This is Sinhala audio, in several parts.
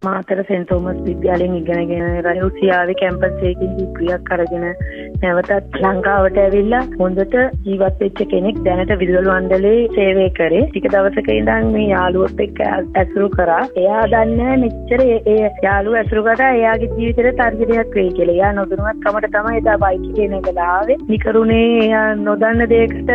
මාතර සෙන්ට් තෝමස් විද්‍යාලයෙන් ඉගෙනගෙන රුසියාවේ කැම්පස් එකකින් ඩිග්‍රියක් අරගෙන නැවතත් ලංකාවට ඇවිල්ලා හොඳට ජීවත් වෙච්ච කෙනෙක් දැනට විදුලි මණ්ඩලයේ සේවය කරේ. ටික දවසක ඉඳන් මේ යාළුවෙක් එක්ක ඇසුරු කරා. එයා දන්නේ මෙච්චර ඒ යාළුවා ඇසුරු කරා එයාගේ ජීවිතේට තර්ජනයක් වෙයි කියලා. එයා නොදැනුවත් කමට තමයි එදා බයික් එකේ නැගලා ආවේ. නිකරුණේ එයා නොදන්න දෙයකට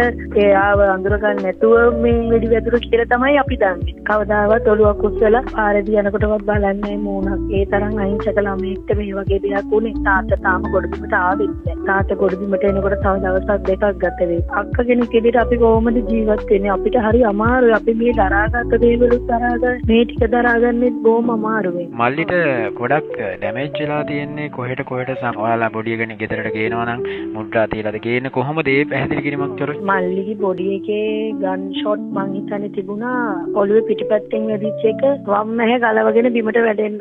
එයාව අඳුර ගන්න නැතුව මේ වෙඩි වැදුරු කියලා තමයි අපි දන්නේ. කවදාවත් ඔළුවක් උස්සලා පාරේදී යනකොටවත් බලන්නේ මූණක්. ඒ තරම් අහිංසක ළමයෙක්ට මේ වගේ දෙයක් වුණේ. තාත්තා තාම ගොඩබිමට ආවෙත් නැහැ. තාත්තා ගොඩබිමට එනකොට තව දවසක් දෙකක් ගත වෙයි. අක්ක කෙනෙක් විදිහට අපි කොහොමද ජීවත් වෙන්නේ? අපිට හරි අමාරුයි. අපි මේ දරාගත්ත දේවලුත් දරාගන්න මේ ටික දරාගන්නෙත් බොහොම අමාරුයි. මල්ලිට ගොඩක් ඩැමේජ් වෙලා තියෙන්නේ කොහෙට ඔයාලා බොඩි එකනේ ගෙදරට ගේනවා නම් මුද්‍රා තියලාද ගේන්නේ කොහොමද ඒ පැහැදිලි කිරීමක් කරන්නේ? මල්ලිගේ බොඩි එකේ ගන් ෂොට් මං හිතන්නේ තිබුණා ඔළුවේ පිටිපැත්තෙන් වැදිච්ච එක වම් මැහැ ගලවගෙන බිමට වැටෙන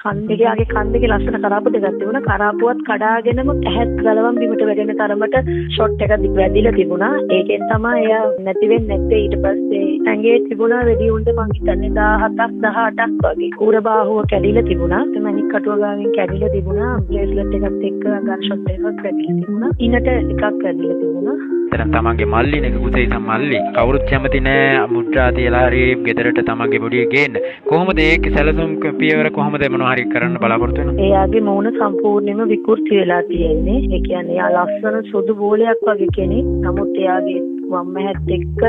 කන් දෙකේ කන් දෙකේ ලස්සන කරාපු දෙකක් තිබුණා. කරාපුවත් කඩාගෙනම ඇහත් ගලවම් බිමට වැටෙන තරමට ෂොට් එකක් වැදිලා තිබුණා. ඒකෙන් තමයි එයා නැති වෙන්නේ නැත්තේ. ඊට පස්සේ ඇඟේ තිබුණා වෙඩි උණ්ඩ මං හිතන්නේ 17ක් 18ක් වගේ. කුර බාහුව කැඩිලා තිබුණා. මැණික් කටුව ගාවින් කැඩිලා තිබුණා. බ්‍රේස්ලට් එකත් එක්ක ගන් ෂොට් එකක් වැදිලා තිබුණා. ඉනට එකක් වැදිලා තිබුණා. දැන් තමන්ගේ මල්ලිනේ කුසෙයි තම මල්ලි කවුරුත් කැමති නෑ මුද්‍රා තියලා හරි ගෙදරට තමන්ගේ බොඩිය ගේන්න. කොහොමද ඒක සැලසුම් පියවර කොහොමද මොනවා හරි කරන්න බලාපොරොත්තු වෙනවා? එයාගේ මූණ සම්පූර්ණයෙන්ම විකෘති වෙලා තියෙන්නේ. ඒ කියන්නේ එයා ලස්සන සුදු බෝලයක් වගේ කෙනෙක්. නමුත් එයාගේ වම් මැහත් එක්ක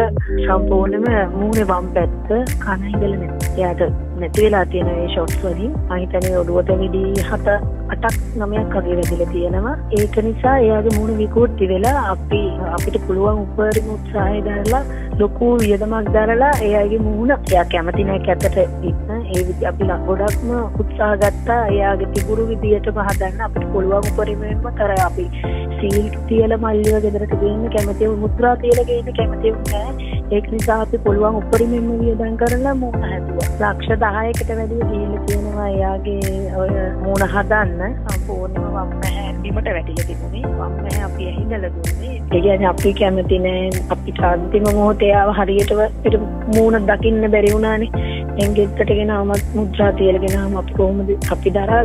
සම්පූර්ණයෙන්ම මූණේ වම් පැත්ත කන ඉඳලා නැහැ. එයාට නැති වෙලා තියෙන මේ ෂොට්ස් වලින් මම හිතන්නේ ඔළුවට විදි 7 8ක් 9ක් වගේ වැදිලා තියෙනවා. ඒක නිසා එයාගේ මූණ විකෘති වෙලා අපිට පුළුවන් උපරිම උත්සාහය දරලා ලොකු වියදමක් දරලා එයාගේ මූණ එයා කැමති නැහැ කැතට ඉන්න. ඒ විදිහ අපි ගොඩක්ම උත්සාහ ගත්තා එයාගේ තිබුරු විදියටම හදන්න. අපිට පුළුවන් උපරිමයෙන්ම කරා. අපි සීල් තියලා මල්ලිව ගෙදරට ගේන්න කැමති මුද්‍රා තියලා ගේන්න කැමති නැහැ. ඒක නිසා අපි පුළුවන් උපරිමයෙන්ම වියදම් කරලා මූණ හැදුවා. ලක්ෂ 10කට වැඩි ගිහිල්ලා තියෙනවා එයාගේ ඔය මූණ හදන්න. සම්පූර්ණයෙන්ම වම් මැහැ බිමට වැටිලා තිබුණේ. වම් මැහැ අපි ඇහිඳලා දුන්නේ. ඒ කියන්නේ අපි කැමති නෑ අපිට අන්තිම මොහොතේ ආව හරියටම මූණ දකින්න බැරි වුණානේ. එංගෙත්තට ගෙනාම මුද්‍රා තියලා ගෙනාම අපි කොහොමද අපි දරා